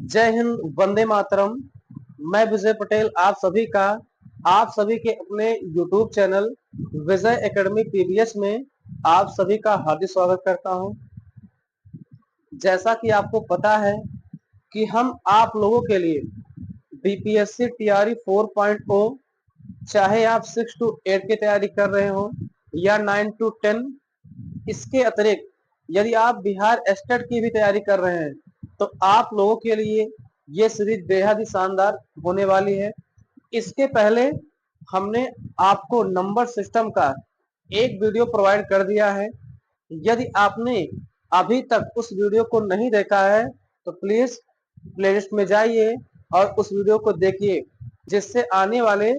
जय हिंद, वंदे मातरम। मैं विजय पटेल आप सभी के अपने YouTube चैनल विजय एकेडमी पीबीएस में आप सभी का हार्दिक स्वागत करता हूं। जैसा कि आपको पता है कि हम आप लोगों के लिए बीपीएससी टीआरई 4.0 चाहे आप 6 to 8 की तैयारी कर रहे हो या 9 to 10, इसके अतिरिक्त यदि आप बिहार स्टेट की भी तैयारी कर रहे हैं तो आप लोगों के लिए ये सीरीज बेहद ही शानदार होने वाली है। इसके पहले हमने आपको नंबर सिस्टम का एक वीडियो प्रोवाइड कर दिया है। यदि आपने अभी तक उस वीडियो को नहीं देखा है तो प्लीज प्लेलिस्ट में जाइए और उस वीडियो को देखिए, जिससे आने वाले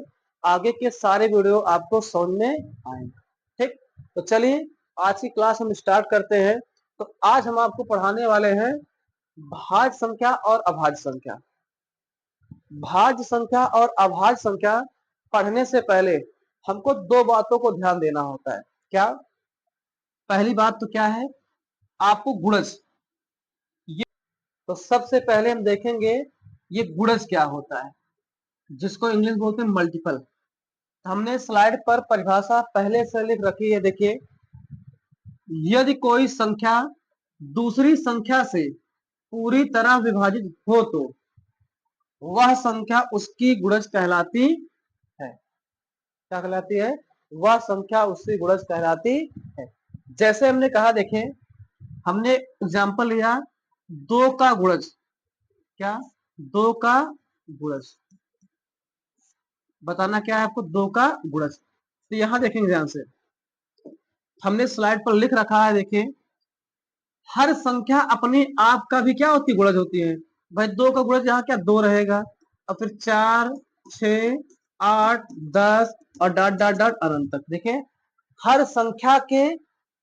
आगे के सारे वीडियो आपको समझ में आएंगे। ठीक, तो चलिए आज की क्लास हम स्टार्ट करते हैं। तो आज हम आपको पढ़ाने वाले हैं भाज्य संख्या और अभाज्य संख्या। भाज्य संख्या और अभाज्य संख्या पढ़ने से पहले हमको दो बातों को ध्यान देना होता है। क्या? पहली बात तो क्या है, आपको गुणज। ये तो सबसे पहले हम देखेंगे ये गुणज क्या होता है, जिसको इंग्लिश बोलते हैं मल्टीपल। हमने स्लाइड पर परिभाषा पहले से लिख रखी है, देखिए। यदि कोई संख्या दूसरी संख्या से पूरी तरह विभाजित हो तो वह संख्या उसकी गुणज कहलाती है। क्या कहलाती है? वह संख्या उसकी गुणज कहलाती है। जैसे हमने कहा, देखें, हमने एग्जाम्पल लिया 2 का गुणज। क्या? 2 का गुणज बताना क्या है आपको, 2 का गुणज। तो यहां देखेंगे ध्यान से, हमने स्लाइड पर लिख रखा है, देखिए। हर संख्या अपने आप का भी क्या होती है, गुणज होती है। भाई 2 का गुणज यहाँ क्या 2 रहेगा, और फिर 4, 6, 8, 10 और डॉट डॉट डॉट अनंत तक। देखिए, हर संख्या के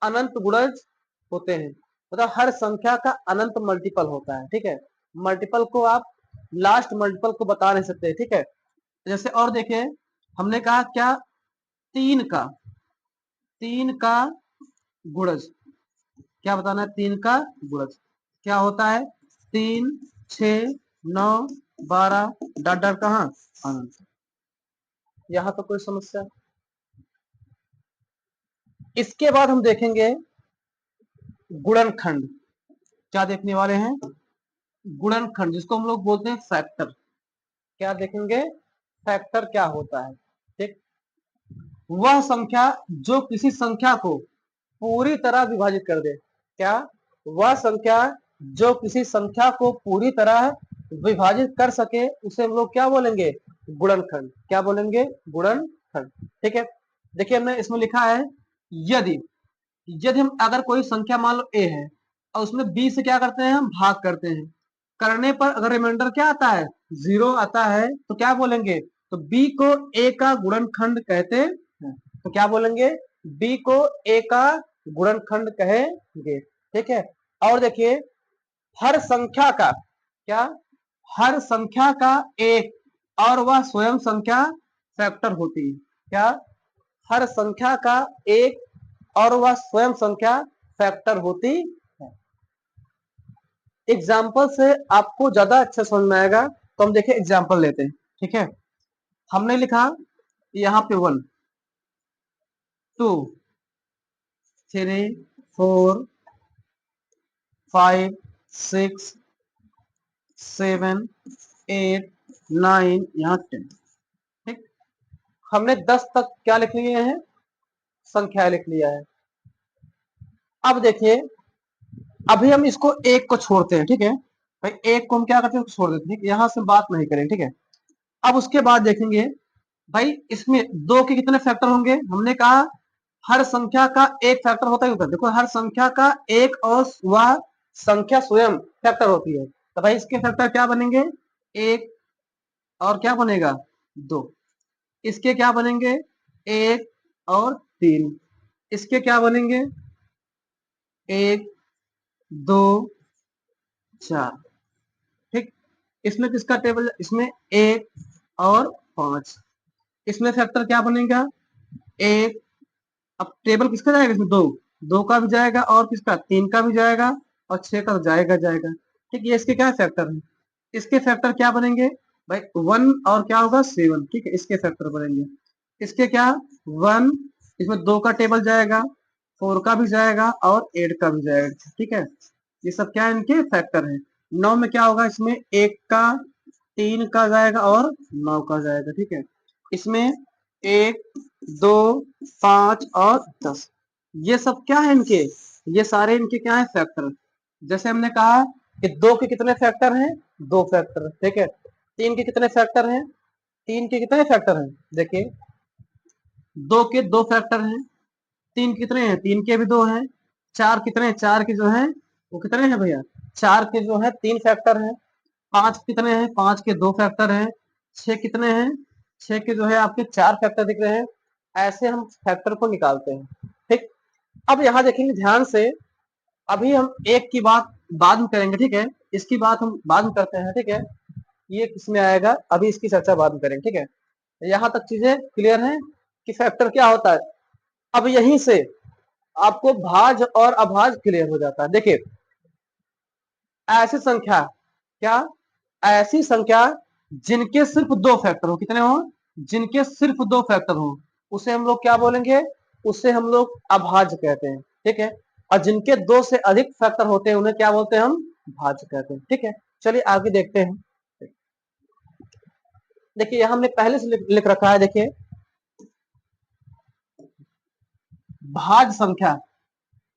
अनंत गुणज होते हैं, मतलब हर संख्या का अनंत मल्टीपल होता है। ठीक है, मल्टीपल को आप लास्ट मल्टीपल को बता नहीं सकते। ठीक है, जैसे और देखें, हमने कहा क्या, 3 का गुणज। क्या बताना है? 3 का गुणज क्या होता है? 3, 6, 9, 12 डॉट डॉट कहाँ अनंत। यहां तो कोई समस्या। इसके बाद हम देखेंगे गुणनखंड। क्या देखने वाले हैं? गुणनखंड, जिसको हम लोग बोलते हैं फैक्टर। क्या देखेंगे? फैक्टर क्या होता है। ठीक, वह संख्या जो किसी संख्या को पूरी तरह विभाजित कर दे। क्या? वह संख्या जो किसी संख्या को पूरी तरह विभाजित कर सके उसे हम लोग क्या बोलेंगे? गुणनखंड। क्या बोलेंगे? गुणनखंड। ठीक है, देखिए हमने इसमें लिखा है, यदि यदि हम अगर कोई संख्या मान लो a है और उसमें b से क्या करते हैं, हम भाग करते हैं। करने पर अगर रिमाइंडर क्या आता है, 0 आता है, तो क्या बोलेंगे? तो b को a का गुणनखंड कहते हैं। तो क्या बोलेंगे? b को a का गुणनखंड कहेंगे। ठीक है, और देखिए, हर संख्या का क्या, हर संख्या का एक और वह स्वयं संख्या फैक्टर होती है। क्या? हर संख्या का एक और वह स्वयं संख्या फैक्टर होती है। एग्जाम्पल से आपको ज्यादा अच्छा समझ में आएगा, तो हम देखिए एग्जाम्पल लेते हैं। ठीक है, हमने लिखा यहाँ पे 1, 2, 3, 4, 5, 6, 7, 8, 9, यहाँ 10। ठीक, हमने 10 तक क्या लिख लिए हैं, संख्या लिख लिया है। अब देखिए, अभी हम इसको एक को छोड़ते हैं। ठीक है भाई, एक को हम क्या करते हैं, छोड़ देते हैं। यहां से बात नहीं करें। ठीक है, अब उसके बाद देखेंगे भाई इसमें 2 के कितने फैक्टर होंगे। हमने कहा हर संख्या का एक फैक्टर होता है। देखो, हर संख्या का एक और वह संख्या स्वयं फैक्टर होती है। तो भाई इसके फैक्टर क्या बनेंगे? एक और क्या बनेगा? 2। इसके क्या बनेंगे? 1 और 3। इसके क्या बनेंगे? 1, 2, 4। ठीक, इसमें किसका टेबल? इसमें 1 और 5। इसमें फैक्टर क्या बनेगा? 1। अब टेबल किसका जाएगा? इसमें 2, 2 का भी जाएगा और किसका? 3 का भी जाएगा और 6 का तो जाएगा जाएगा। ठीक, ये इसके क्या फैक्टर है? इसके फैक्टर क्या बनेंगे भाई, 1 और क्या होगा 7, ठीक है, इसके फैक्टर बनेंगे। इसके क्या 1, इसमें 2 का टेबल जाएगा, 4 का भी जाएगा और 8 का भी जाएगा, ठीक है। ये सब क्या है, इनके फैक्टर है। 9 में क्या होगा, इसमें 1 का, 3 का जाएगा और 9 का जाएगा, ठीक है। इसमें 1, 2, 5 और 10, ये सब क्या है इनके, ये सारे इनके क्या है फैक्टर। जैसे हमने कहा कि 2 के कितने फैक्टर हैं, 2 फैक्टर, ठीक है। 3 के कितने फैक्टर हैं, 3 के कितने फैक्टर हैं, देखिए 2 के 2 फैक्टर हैं। 3 कितने हैं, 3 के भी 2 हैं। 4 कितने, 4 के जो है वो कितने हैं भैया, 4 के जो है 3 फैक्टर हैं। 5 कितने हैं, 5 के 2 फैक्टर हैं। 6 कितने हैं, 6 के जो है आपके 4 फैक्टर दिख रहे हैं। ऐसे हम फैक्टर को निकालते हैं, ठीक। अब यहाँ देखेंगे ध्यान से, अभी हम एक की बात बाद में करेंगे, ठीक है, इसकी बात हम बाद में करते हैं, ठीक है। ये किसमें आएगा, अभी इसकी चर्चा बाद में करेंगे, ठीक है। यहाँ तक चीजें क्लियर हैं कि फैक्टर क्या होता है। अब यहीं से आपको भाज और अभाज क्लियर हो जाता है। देखिए ऐसी संख्या, क्या, ऐसी संख्या जिनके सिर्फ 2 फैक्टर हो, कितने हो, जिनके सिर्फ 2 फैक्टर हो, उसे हम लोग क्या बोलेंगे, उसे हम लोग अभाज कहते हैं, ठीक है। और जिनके 2 से अधिक फैक्टर होते हैं उन्हें क्या बोलते हैं, हम भाज्य कहते हैं, ठीक है। चलिए आगे देखते हैं। देखिए यहां हमने पहले से लिख रखा है, देखिए भाज्य संख्या,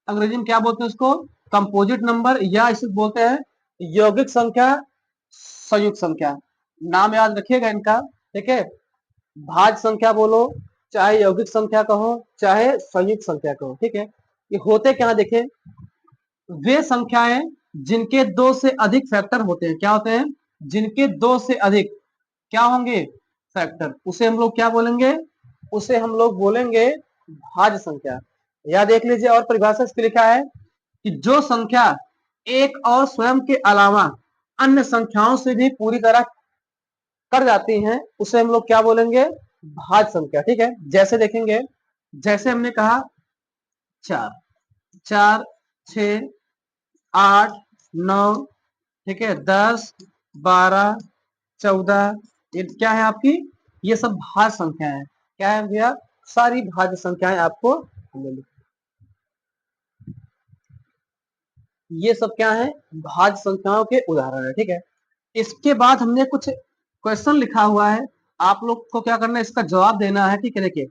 अंग्रेजी में क्या बोलते हैं उसको, कंपोजिट नंबर, या इसे बोलते हैं यौगिक संख्या, संयुक्त संख्या। नाम याद रखिएगा इनका, ठीक है। भाज्य संख्या बोलो, चाहे यौगिक संख्या कहो, चाहे संयुक्त संख्या कहो, ठीक है। ये होते क्या, देखें वे संख्याएं जिनके 2 से अधिक फैक्टर होते हैं, क्या होते हैं, जिनके 2 से अधिक क्या होंगे फैक्टर, उसे हम लोग क्या बोलेंगे, उसे हम लोग बोलेंगे भाज्य संख्या। या देख लीजिए और परिभाषा इसकी लिखा है कि जो संख्या एक और स्वयं के अलावा अन्य संख्याओं से भी पूरी तरह कर जाती हैं उसे हम लोग क्या बोलेंगे, भाज्य संख्या, ठीक है। जैसे देखेंगे, जैसे हमने कहा 4, 4, 6, 8, 9, ठीक है, 10, 12, 14, ये क्या है आपकी, ये सब भाज्य संख्या है। क्या है भैया, सारी भाज्य संख्याएं आपको मिली। ये सब क्या है, भाज्य संख्याओं के उदाहरण है, ठीक है। इसके बाद हमने कुछ क्वेश्चन लिखा हुआ है, आप लोग को क्या करना है, इसका जवाब देना है, ठीक है। देखिए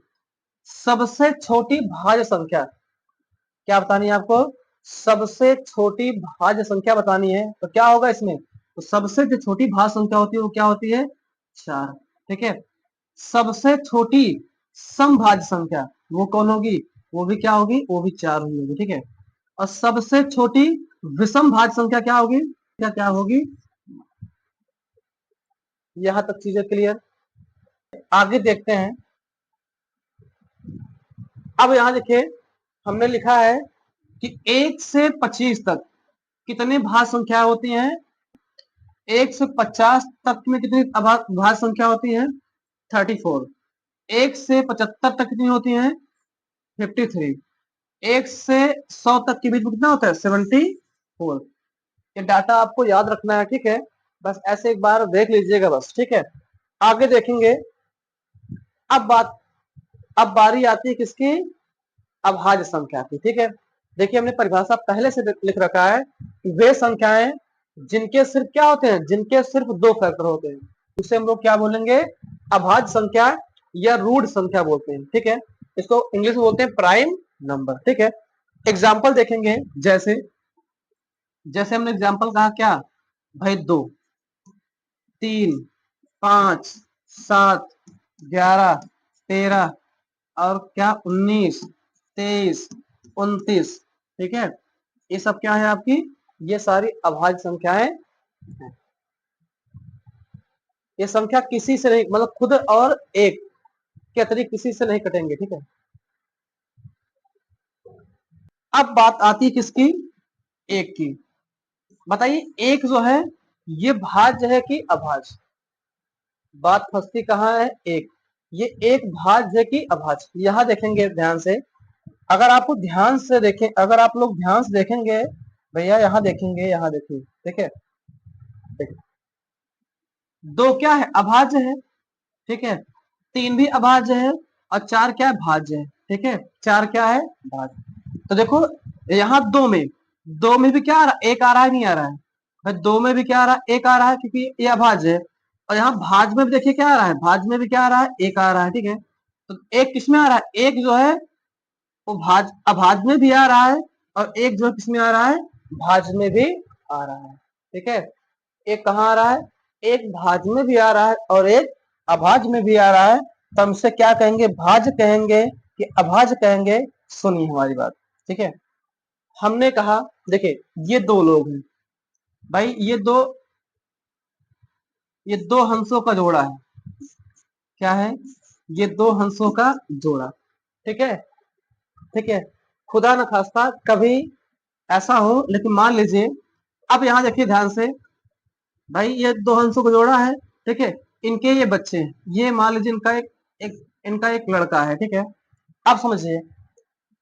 सबसे छोटी भाज्य संख्या क्या बतानी है आपको, सबसे छोटी भाज्य संख्या बतानी है, तो क्या होगा इसमें, तो सबसे जो छोटी भाज्य संख्या होती है वो क्या होती है, 4, ठीक है। सबसे छोटी समभाज्य संख्या वो कौन होगी, वो भी क्या होगी, वो भी 4 होगी, ठीक है। और सबसे छोटी विषम भाज्य संख्या क्या होगी, क्या क्या होगी। यहां तक चीजें क्लियर, आगे देखते हैं। अब यहां देखिए हमने लिखा है कि 1 से 25 तक कितनी भाज्य संख्या होती हैं, 1 से 50 तक में कितनी भाज्य संख्या होती है, 34। 1 से 75 तक कितनी होती है, 53। 1 से 100 तक के बीच में कितना होता है, 74। ये डाटा आपको याद रखना है, ठीक है। बस ऐसे एक बार देख लीजिएगा बस, ठीक है। आगे देखेंगे। अब बात, अब बारी आती है किसकी, अभाज्य संख्या की, ठीक है। देखिए हमने परिभाषा पहले से लिख रखा है कि वे संख्याएं जिनके सिर्फ क्या होते हैं, जिनके सिर्फ 2 फैक्टर होते हैं उसे हम लोग क्या बोलेंगे, अभाज्य संख्या या रूट संख्या बोलते हैं, ठीक है। इसको इंग्लिश में बोलते हैं प्राइम नंबर, ठीक है। एग्जाम्पल देखेंगे, जैसे जैसे हमने एग्जाम्पल कहा क्या भाई, 2, 3, 5, 7, 11, 13 और क्या 19, 23, 29, ठीक है। ये सब क्या है आपकी, ये सारी अभाज्य संख्याएं हैं। ये संख्या किसी से नहीं, मतलब खुद और एक के अतिरिक्त किसी से नहीं कटेंगे, ठीक है। अब बात आती है किसकी, एक की। बताइए एक जो है ये भाज्य है कि अभाज्य, बात फंसती कहाँ है, एक, ये एक भाज्य है कि अभाज्य। यहां देखेंगे ध्यान से, अगर आपको ध्यान से देखें, अगर आप लोग ध्यान से देखेंगे भैया, यहाँ देखेंगे, यहाँ देखिए, ठीक है। 2 क्या है, अभाज्य है, ठीक है। 3 भी अभाज्य है और 4 क्या है, भाज्य है, ठीक है। 4 क्या है, भाज्य। तो देखो यहाँ दो में भी क्या आ रहा है, एक आ रहा है, नहीं आ रहा है भाई। दो में भी क्या आ रहा है, एक आ रहा है, क्योंकि ये अभाज्य है। और यहाँ भाज्य में भी देखिए क्या आ रहा है, भाज्य में भी क्या आ रहा है, एक आ रहा है, ठीक है। तो एक किसमें आ रहा है, एक जो है वो अभाज्य में भी आ रहा है, और एक जो है किसमें आ रहा है, भाज्य में भी आ रहा है, ठीक है। एक कहाँ आ रहा है, एक भाज्य में भी आ रहा है और एक अभाज्य में भी आ रहा है। तो हम इसे क्या कहेंगे, भाज्य कहेंगे कि अभाज्य कहेंगे, सुनिए हमारी बात, ठीक है। हमने कहा देखिए ये 2 लोग हैं भाई, ये दो हंसों का जोड़ा है, क्या है, ये 2 हंसों का जोड़ा, ठीक है, ठीक है। खुदा न खास्ता कभी ऐसा हो, लेकिन मान लीजिए, अब यहाँ देखिए ध्यान से, भाई ये 2 हंसों को जोड़ा है, ठीक है। इनके ये बच्चे हैं, ये मान लीजिए इनका एक लड़का है, ठीक है। अब समझिए,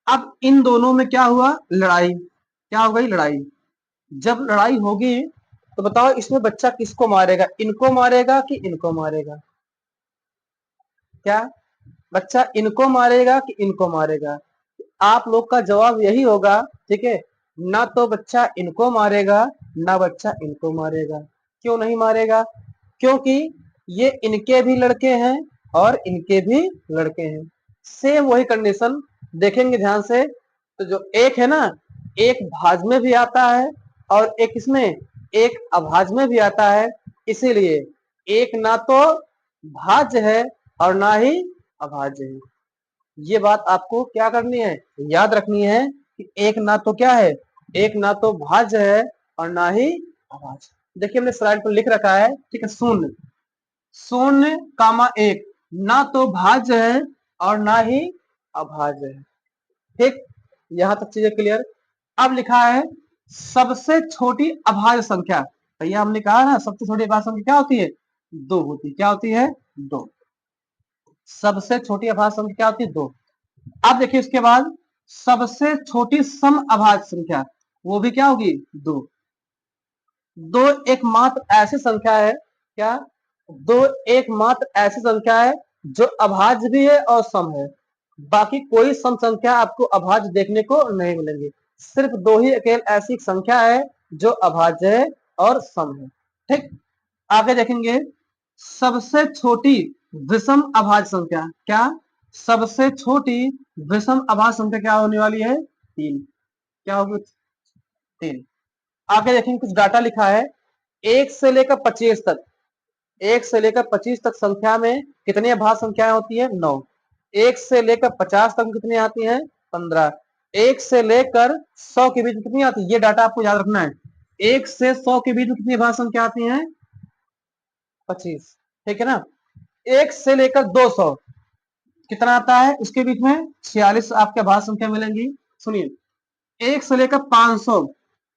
अब इन दोनों में क्या हुआ, लड़ाई, क्या हो गई, लड़ाई। जब लड़ाई होगी तो बताओ इसमें बच्चा किसको मारेगा, इनको मारेगा कि इनको मारेगा, क्या बच्चा इनको मारेगा कि इनको मारेगा। आप लोग का जवाब यही होगा, ठीक है। ना तो बच्चा इनको मारेगा, ना बच्चा इनको मारेगा। क्यों नहीं मारेगा, क्योंकि ये इनके भी लड़के हैं और इनके भी लड़के हैं। सेम वही कंडीशन देखेंगे ध्यान से। तो जो एक है ना, एक भाज्य में भी आता है और एक इसमें, एक अभाज्य में भी आता है। इसीलिए एक ना तो भाज्य है और ना ही अभाज्य है। ये बात आपको क्या करनी है, याद रखनी है कि एक ना तो क्या है, एक ना तो भाज्य है और ना ही अभाज्य। देखिए हमने स्लाइड पर लिख रखा है, ठीक है, शून्य, शून्य कामा एक, ना तो भाज्य है और ना ही अभाज्य है, ठीक। यहां तक चीजें क्लियर। अब लिखा है सबसे छोटी अभाज्य संख्या। भैया हमने कहा ना सबसे छोटी अभाज्य संख्या क्या होती है, 2 होती है, क्या होती है, 2। सबसे छोटी अभाज्य संख्या क्या होती है, 2। अब देखिए इसके बाद सबसे छोटी सम अभाज्य संख्या, वो भी क्या होगी, 2। दो एकमात्र ऐसी संख्या है, क्या, दो एकमात्र ऐसी संख्या है जो अभाज्य भी है और सम है। बाकी कोई सम संख्या आपको अभाज्य देखने को नहीं मिलेंगी। सिर्फ 2 ही अकेले ऐसी संख्या है जो अभाज्य है और सम है, ठीक। आगे देखेंगे सबसे छोटी विषम अभाज्य संख्या, क्या, सबसे छोटी विषम अभाज्य संख्या क्या होने वाली है, 3। क्या होगी, 3। आगे देखेंगे कुछ डाटा लिखा है, 1 से लेकर 25 तक, 1 से लेकर 25 तक संख्या में कितनी अभाज्य संख्याएं होती है, 9। 1 से लेकर 50 तक कितनी आती हैं, 15। 1 से लेकर 100 के बीच में कितनी आती है, ये डाटा आपको याद रखना है। 1 से 100 के बीच में कितनी अभाज्य संख्या आती हैं, 25, ठीक है ना। 1 से लेकर 200 कितना आता है, उसके बीच में 46 आपके अभाज्य संख्या मिलेंगी। सुनिए 1 से लेकर 500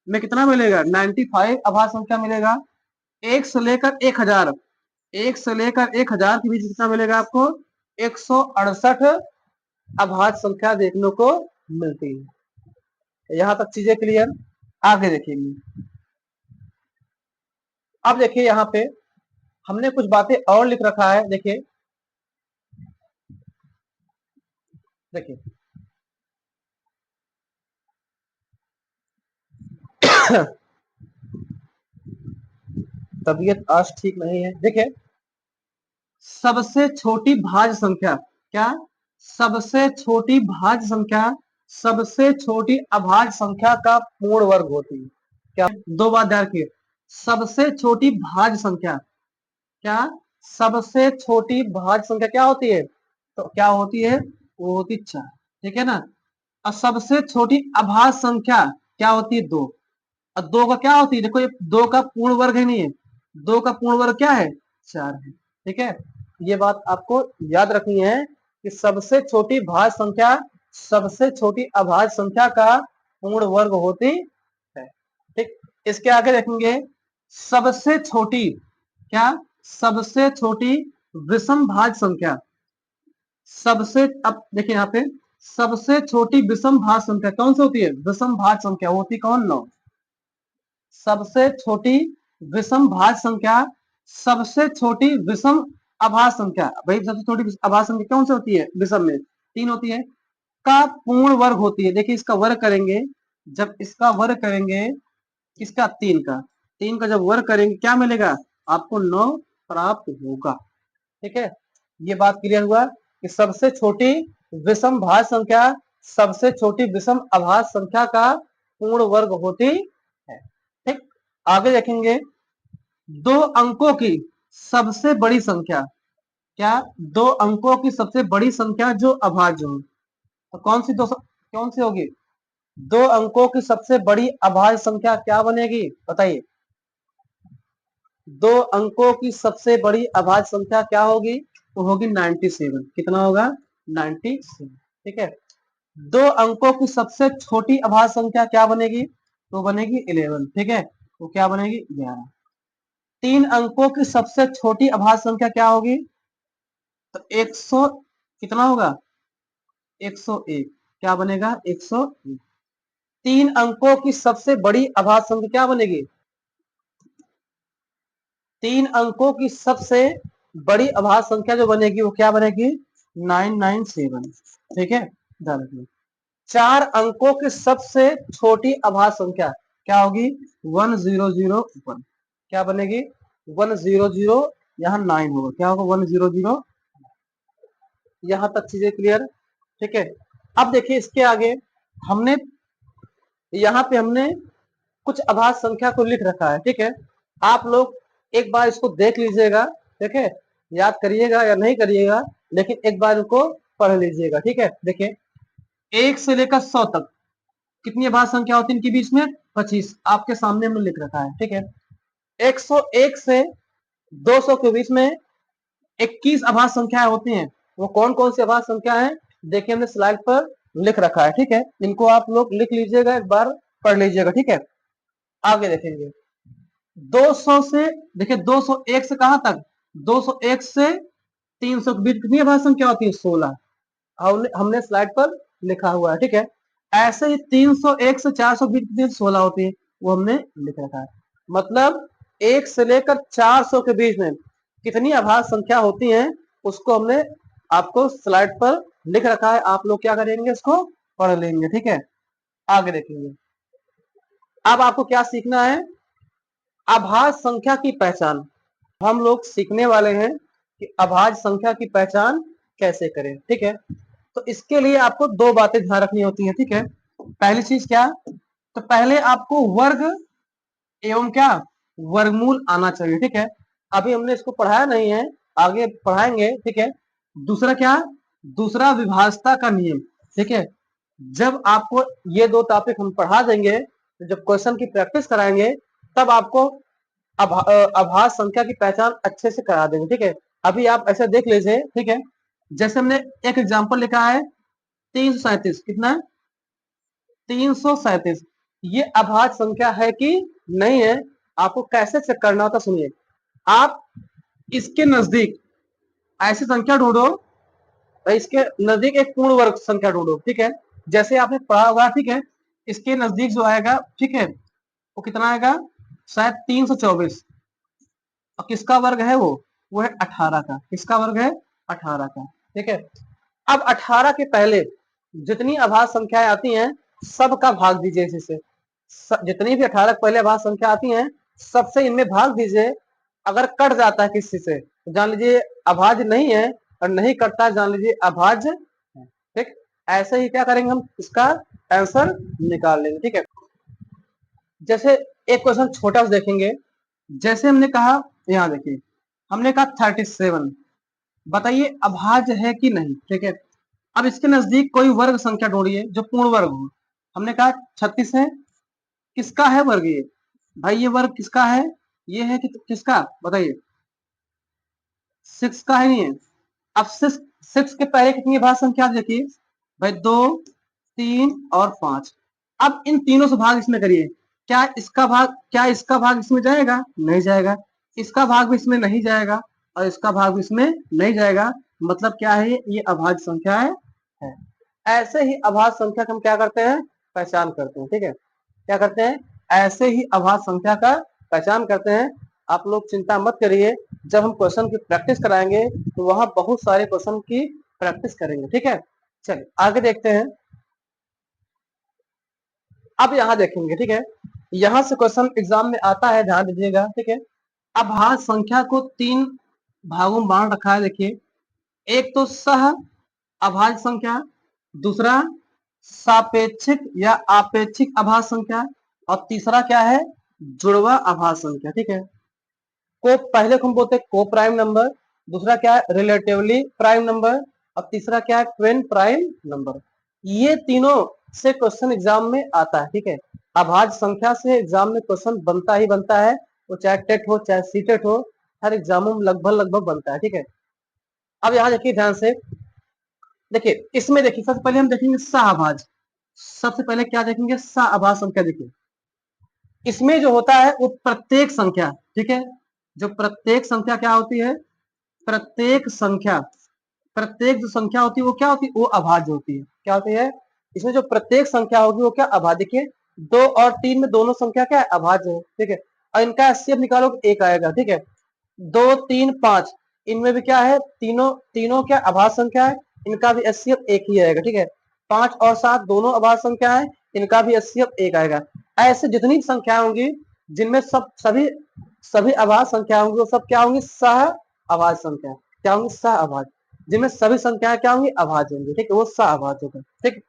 में कितना मिलेगा, 95 अभाज्य संख्या मिलेगा। 1 से लेकर 1000, 1 से लेकर 1000 के बीच कितना मिलेगा आपको, 168 अभाज्य संख्या देखने को मिलती है। यहां तक चीजें क्लियर। आगे देखेंगे, अब देखिए यहाँ पे हमने कुछ बातें और लिख रखा है, देखिए देखिए तबीयत आज ठीक नहीं है। देखिए सबसे छोटी भाज्य संख्या, क्या, सबसे छोटी भाज्य संख्या सबसे छोटी अभाज्य संख्या का पूर्ण वर्ग होती है, क्या। 2 बात ध्यान रखिए, सबसे छोटी भाज्य संख्या, क्या, सबसे छोटी भाज्य संख्या क्या होती है, तो क्या होती है, वो होती 4, ठीक है ना। और सबसे छोटी अभाज्य संख्या क्या होती है, 2। और 2 का क्या होती है, देखो ये 2 का पूर्ण वर्ग है, नहीं है, 2 का पूर्ण वर्ग क्या है, 4 है, ठीक है। ये बात आपको याद रखनी है कि सबसे छोटी भाज्य संख्या सबसे छोटी अभाज्य संख्या का पूर्ण वर्ग होती है, ठीक। इसके आगे देखेंगे सबसे छोटी, क्या, सबसे छोटी विषम भाज्य संख्या, सबसे, अब देखिए यहाँ पे सबसे छोटी विषम भाज्य संख्या कौन सी होती है, विषम भाज्य संख्या होती कौन, 9। सबसे छोटी विषम भाज्य संख्या सबसे छोटी विषम अभाज्य संख्या, भाई सबसे छोटी अभाज्य संख्या कौन सी होती है विषम में? 3 होती है। का पूर्ण वर्ग होती है, देखिए इसका वर्ग करेंगे, जब इसका वर्ग करेंगे किसका? 3 का, 3 का जब वर्ग करेंगे क्या मिलेगा आपको? 9 प्राप्त होगा। ठीक है, ये बात क्लियर हुआ कि सबसे छोटी विषम भाज्य संख्या सबसे छोटी विषम अभाज्य संख्या का पूर्ण वर्ग होती है। ठीक, आगे देखेंगे, 2 अंकों की सबसे बड़ी संख्या, क्या? 2 अंकों की सबसे बड़ी संख्या जो अभाज्य हो, तो कौन सी होगी? 2 अंकों की सबसे बड़ी अभाज्य संख्या क्या बनेगी बताइए? 2 अंकों की सबसे बड़ी अभाज्य संख्या क्या होगी? वो होगी 97। कितना होगा? 97। ठीक है, 2 अंकों की सबसे छोटी अभाज्य संख्या क्या बनेगी? तो बनेगी 11। ठीक है, तो क्या बनेगी? 11। 3 अंकों की सबसे छोटी अभाज्य संख्या क्या होगी? तो 100, कितना होगा? 101। क्या बनेगा? 101। 3 अंकों की सबसे बड़ी अभाज्य संख्या क्या बनेगी? 3 अंकों की सबसे बड़ी अभाज्य संख्या जो बनेगी वो क्या बनेगी? 997। ठीक है, ध्यान रखिए। 4 अंकों की सबसे छोटी अभाज्य संख्या क्या होगी? 1001। क्या बनेगी? 100, यहाँ 9 होगा, क्या होगा? 100। यहां तक चीजें क्लियर? ठीक है, अब देखिए इसके आगे हमने यहाँ पे हमने कुछ अभाज्य संख्या को लिख रखा है। ठीक है, आप लोग एक बार इसको देख लीजिएगा। ठीक है, याद करिएगा या नहीं करिएगा, लेकिन एक बार इनको पढ़ लीजिएगा। ठीक है, देखिए 1 से लेकर 100 तक कितनी अभाज्य संख्या होती है इनके बीच में? 25। आपके सामने हमने लिख रखा है। ठीक है, 101 से 200 के बीच में 21 अभाज्य संख्याएं होती हैं। वो कौन कौन सी अभाज्य संख्या है देखिए हमने स्लाइड पर लिख रखा है। ठीक है, इनको आप लोग लिख लीजिएगा, एक बार पढ़ लीजिएगा। ठीक है, आगे देखेंगे 200 से, देखिए 201 से कहां तक? 201 से 300 के बीच कितनी अभाज्य संख्या होती है? 16। हमने स्लाइड पर लिखा हुआ है। ठीक है, ऐसे ही 301 से 400 के बीच कितनी? 16 होती है, वो हमने लिख रखा है। मतलब 1 से लेकर 400 के बीच में कितनी अभाज्य संख्या होती है उसको हमने आपको स्लाइड पर लिख रखा है। आप लोग क्या करेंगे? इसको पढ़ लेंगे। ठीक है, आगे देखेंगे। अब आपको क्या सीखना है? अभाज्य संख्या की पहचान। हम लोग सीखने वाले हैं कि अभाज्य संख्या की पहचान कैसे करें। ठीक है, तो इसके लिए आपको 2 बातें ध्यान रखनी होती है। ठीक है, पहली चीज क्या? तो पहले आपको वर्ग एवं क्या वर्गमूल आना चाहिए। ठीक है, अभी हमने इसको पढ़ाया नहीं है, आगे पढ़ाएंगे। ठीक है, दूसरा क्या? दूसरा विभाज्यता का नियम। ठीक है, जब आपको ये 2 टॉपिक हम पढ़ा देंगे, तो जब क्वेश्चन की प्रैक्टिस कराएंगे तब आपको अभाज्य संख्या की पहचान अच्छे से करा देंगे। ठीक है, अभी आप ऐसे देख लीजिए। ठीक है, जैसे हमने एक एग्जांपल लिखा है 337। कितना? 337। ये अभाज्य संख्या है कि नहीं है? आपको कैसे चेक करना होता सुनिए। आप इसके नजदीक ऐसी संख्या ढूंढो, इसके नजदीक एक पूर्ण वर्ग संख्या ढूंढो। ठीक है, जैसे आपने पढ़ा होगा। ठीक है, इसके नजदीक जो आएगा, ठीक है, वो कितना आएगा? शायद 324। और किसका वर्ग है वो है 18 का। किसका वर्ग है? 18 का। ठीक है, अब 18 के पहले जितनी अभाज्य संख्याएं आती हैं सबका भाग दीजिए इसी से। जितनी भी 18 के पहले अभाज्य संख्या आती हैं सबसे इनमें भाग दीजिए। अगर कट जाता है किसी से तो जान लीजिए अभाज्य नहीं है, और नहीं कटता है जान लीजिए अभाज्य है। ठीक, ऐसे ही क्या करेंगे हम इसका आंसर निकाल लेंगे। ठीक है, जैसे एक क्वेश्चन छोटा सा देखेंगे। जैसे हमने कहा, यहाँ देखिए हमने कहा 37, बताइए अभाज्य है कि नहीं। ठीक है, अब इसके नजदीक कोई वर्ग संख्या ढूंढिए जो पूर्ण वर्ग हो। हमने कहा 36 है। किसका है वर्ग ये? भाई ये वर्ग किसका है? ये है कि किसका बताइए? 6 का है, नहीं है? अब 6 के पहले कितनी अभाज्य संख्या देखिए भाई? 2, 3 और 5। अब इन तीनों से भाग इसमें करिए। क्या इसका भाग इसमें जाएगा? नहीं जाएगा। इसका भाग भी इसमें नहीं जाएगा, और इसका भाग भी इसमें नहीं जाएगा। मतलब क्या है? ये अभाज्य संख्या है। ऐसे ही अभाज्य संख्या का हम क्या करते हैं? पहचान करते हैं। ठीक है, क्या करते हैं? ऐसे ही अभाज्य संख्या का पहचान करते हैं। आप लोग चिंता मत करिए, जब हम क्वेश्चन की प्रैक्टिस कराएंगे तो वहां बहुत सारे क्वेश्चन की प्रैक्टिस करेंगे। ठीक है, चलिए आगे देखते हैं। अब यहाँ देखेंगे, ठीक है, यहाँ से क्वेश्चन एग्जाम में आता है, ध्यान दीजिएगा। ठीक है, अभाज्य संख्या को 3 भागों में बांट रखा है। देखिए, एक तो सह अभाज्य संख्या, दूसरा सापेक्षिक या आपेक्षिक अभाज्य संख्या, और तीसरा क्या है, जुड़वा अभाज्य संख्या। ठीक है, को पहले को हम बोलते हैं को प्राइम नंबर, दूसरा क्या है रिलेटिवली प्राइम नंबर, और तीसरा क्या है ट्विन प्राइम नंबर। ये तीनों से क्वेश्चन एग्जाम में आता है। ठीक है, अभाज्य संख्या से एग्जाम में क्वेश्चन बनता ही बनता है, वो चाहे टेट हो चाहे सीटेट हो, हर एग्जामों में लगभग बनता है। ठीक है, अब यहाँ देखिए ध्यान से, देखिए इसमें देखिए सबसे पहले हम देखेंगे सहअभाज्य। सबसे पहले क्या देखेंगे, सहअभाज्य संख्या। देखिए इसमें जो होता है वो प्रत्येक संख्या, ठीक है, जो प्रत्येक संख्या क्या होती है, प्रत्येक संख्या, प्रत्येक जो संख्या होती है वो क्या होती है, वो अभाज्य होती है। क्या होती है, इसमें जो प्रत्येक संख्या होगी वो क्या अभाज्य। देखिए 2 और 3 में दोनों संख्या क्या है, अभाज्य है। ठीक है, और इनका एचसीएफ निकालोगे एक आएगा। ठीक है, 2 3 5 इनमें भी क्या है, तीनों तीनों क्या अभाज्य संख्या है, इनका भी एचसीएफ एक ही आएगा। ठीक है, 5 और 7 दोनों अभाज्य संख्या है, इनका भी एचसीएफ एक आएगा। ऐसे जितनी संख्या होंगी जिनमें सभी सभी अभाज्य संख्या होंगी वो सब क्या होंगी, सह अभाज्य संख्या। क्या होंगी, सह अभाज्य। जिनमें सभी संख्याएं क्या होंगी, अभाज्य होंगी। ठीक है, वो सह अभाज्य होगा। ठीक,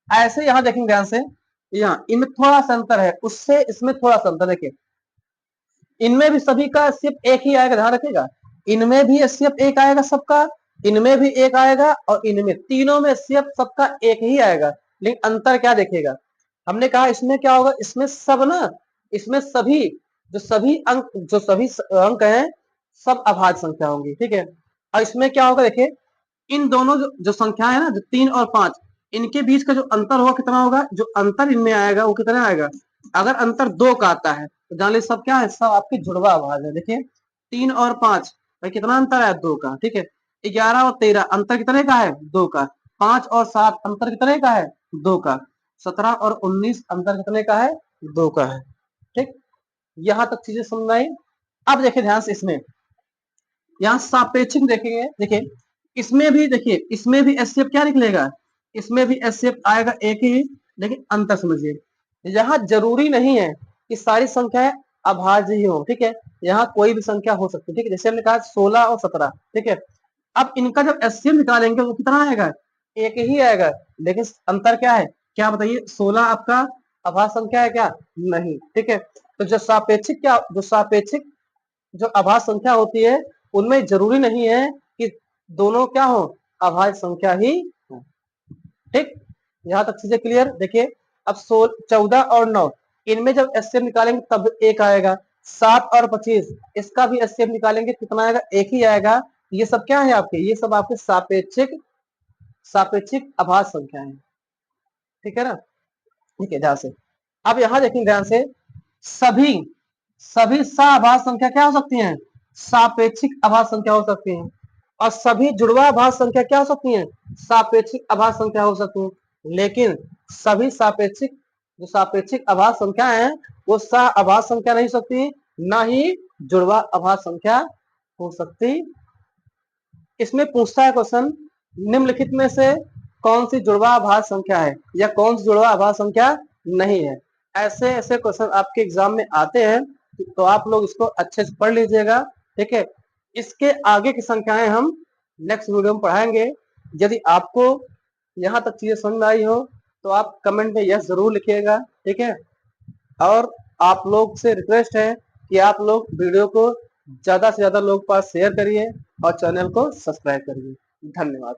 ऐसे यहाँ देखेंगे ध्यान से, यहाँ इनमें थोड़ा सा अंतर है, उससे इसमें थोड़ा सा अंतर। देखिए इनमें भी सभी का एचसीएफ एक ही आएगा, ध्यान रखिएगा, इनमें भी एचसीएफ एक आएगा सबका, इनमें भी एक आएगा, और इनमें तीनों में एचसीएफ सबका एक ही आएगा। लेकिन अंतर क्या देखिएगा, हमने कहा इसमें क्या होगा, इसमें सब ना, इसमें सभी जो सभी अंक हैं सब अभाज्य संख्या होंगी। ठीक है, और इसमें क्या होगा, देखिए इन दोनों जो संख्या है ना, जो 3 और 5, इनके बीच का जो अंतर होगा कितना होगा, जो अंतर इनमें आएगा वो कितना आएगा। अगर अंतर 2 का आता है तो जान लीजिए सब क्या है, सब आपके जुड़वा अभाज्य है। देखिए 3 और 5 भाई कितना अंतर है, 2 का। ठीक है, 11 और 13 अंतर कितने का है, 2 का। 5 और 7 अंतर कितने का है, 2 का। 17 और 19 अंतर कितने का है, 2 का है। ठीक, यहां तक चीजें समझ आई। अब देखिए ध्यान से, इसमें यहाँ सापेक्षिक देखेंगे। देखिए इसमें भी, देखिए इसमें भी एचसीएफ क्या निकलेगा, इसमें भी एचसीएफ आएगा एक ही, लेकिन अंतर समझिए, यहाँ जरूरी नहीं है कि सारी संख्याएं अभाज्य ही हो। ठीक है, यहाँ कोई भी संख्या हो सकती है। ठीक है, जैसे हमने कहा 16 और 17। ठीक है, अब इनका जब एचसीएफ निकालेंगे वो कितना आएगा, एक ही आएगा, लेकिन अंतर क्या है, क्या बताइए, 16 आपका अभाज्य संख्या है क्या, नहीं। ठीक है, तो जो सापेक्षिक जो अभाज्य संख्या होती है उनमें जरूरी नहीं है कि दोनों क्या हो, अभाज्य संख्या ही हो। ठीक, यहां तक चीजें क्लियर। देखिए अब 14 और 9 इनमें जब एचसीएफ निकालेंगे तब एक आएगा। 7 और 25 इसका भी एचसीएफ निकालेंगे कितना आएगा, एक ही आएगा। ये सब क्या है आपके, ये सब आपके सापेक्षिक सापेक्षिक अभाज्य संख्या है। ठीक है ना, ठीक है, ध्यान से। अब यहां देखेंगे ध्यान से, सभी सभी सहअभाज्य संख्या क्या हो सकती हैं, सापेक्षिक अभाज्य संख्या हो सकती हैं, और सभी जुड़वा अभाज्य संख्या क्या हो सकती हैं, सापेक्षिक अभाज्य संख्या हो सकती हैं। लेकिन सभी सापेक्षिक अभाज्य संख्या है वो सहअभाज्य संख्या नहीं हो सकती, ना ही जुड़वा अभाज्य संख्या हो सकती। इसमें पूछता है क्वेश्चन, निम्नलिखित में से कौन सी जुड़वा अभाज्य संख्या है या कौन सी जुड़वा अभाज्य संख्या नहीं है। ऐसे ऐसे क्वेश्चन आपके एग्जाम में आते हैं, तो आप लोग इसको अच्छे से पढ़ लीजिएगा। ठीक है, इसके आगे की संख्याएं हम नेक्स्ट वीडियो में पढ़ाएंगे। यदि आपको यहाँ तक चीजें समझ में आई हो तो आप कमेंट में यस जरूर लिखिएगा। ठीक है, और आप लोग से रिक्वेस्ट है कि आप लोग वीडियो को ज्यादा से ज्यादा लोग पास शेयर करिए और चैनल को सब्सक्राइब करिए। धन्यवाद।